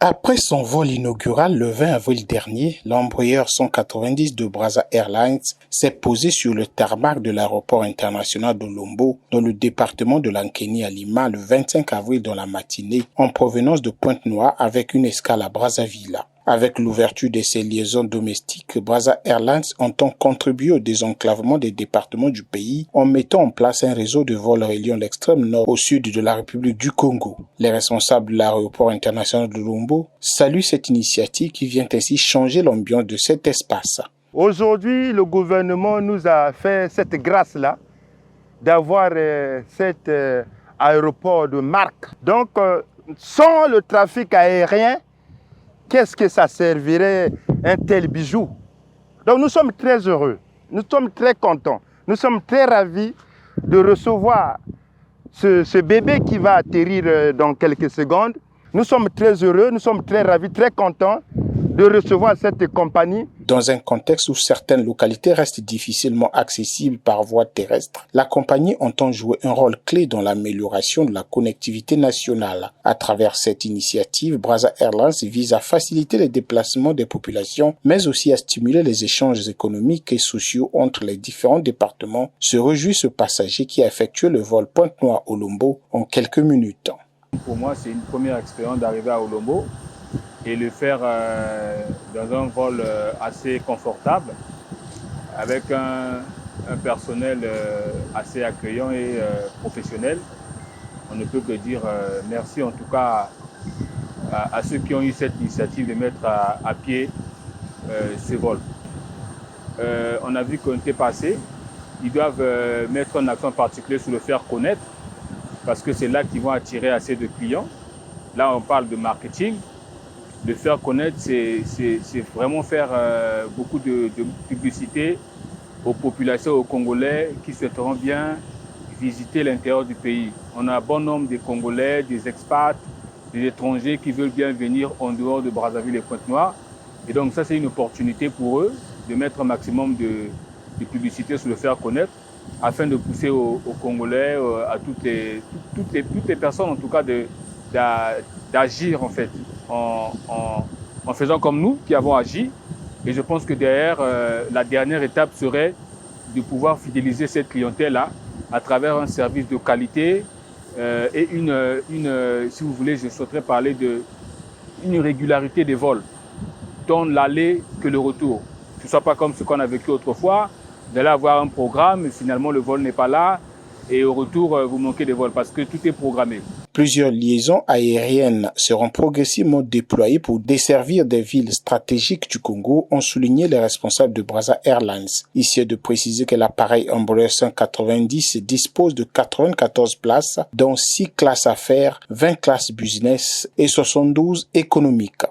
Après son vol inaugural le 20 avril dernier, l'embrayeur 190 de Brazza Airlines s'est posé sur le tarmac de l'aéroport international de Lombo, dans le département de l'Ankeni à Lima, le 25 avril dans la matinée, en provenance de Pointe-Noire avec une escale à Brazzaville. Avec l'ouverture de ses liaisons domestiques, Brazza Airlines entend contribuer au désenclavement des départements du pays en mettant en place un réseau de vols reliant l'extrême nord au sud de la République du Congo. Les responsables de l'aéroport international de Lombo saluent cette initiative qui vient ainsi changer l'ambiance de cet espace. Aujourd'hui, le gouvernement nous a fait cette grâce-là d'avoir cet aéroport de marque. Donc, sans le trafic aérien, qu'est-ce que ça servirait un tel bijou? Donc nous sommes très heureux, nous sommes très contents, nous sommes très ravis de recevoir ce bébé qui va atterrir dans quelques secondes. Nous sommes très heureux, nous sommes très ravis, très contents de recevoir cette compagnie. Dans un contexte où certaines localités restent difficilement accessibles par voie terrestre, la compagnie entend jouer un rôle clé dans l'amélioration de la connectivité nationale. À travers cette initiative, Brazza Airlines vise à faciliter les déplacements des populations, mais aussi à stimuler les échanges économiques et sociaux entre les différents départements, se réjouit ce passager qui a effectué le vol Pointe-Noire Olombo en quelques minutes. Pour moi, c'est une première expérience d'arriver à Olombo et le faire dans un vol assez confortable, avec un personnel assez accueillant et professionnel. On ne peut que dire merci en tout cas à ceux qui ont eu cette initiative de mettre à pied ces vols. On a vu qu'on était passé, ils doivent mettre un accent particulier sur le faire connaître, parce que c'est là qu'ils vont attirer assez de clients. Là, on parle de marketing. De faire connaître, c'est vraiment faire beaucoup de publicité aux populations, aux Congolais qui souhaiteront bien visiter l'intérieur du pays. On a un bon nombre de Congolais, des expats, des étrangers qui veulent bien venir en dehors de Brazzaville et Pointe-Noire. Et donc ça, c'est une opportunité pour eux de mettre un maximum de publicité sur le faire connaître, afin de pousser aux Congolais, à toutes les personnes en tout cas, d'agir en fait, en faisant comme nous qui avons agi. Et je pense que derrière, la dernière étape serait de pouvoir fidéliser cette clientèle-là à travers un service de qualité et si vous voulez, je souhaiterais parler d'une régularité des vols, tant l'aller que le retour. Que ce ne soit pas comme ce qu'on a vécu autrefois, d'aller avoir un programme, mais finalement le vol n'est pas là, et au retour, vous manquez de vols parce que tout est programmé. Plusieurs liaisons aériennes seront progressivement déployées pour desservir des villes stratégiques du Congo, ont souligné les responsables de Brazza Airlines. Ici est de préciser que l'appareil Embraer 190 dispose de 94 places, dont 6 classes affaires, 20 classes business et 72 économiques.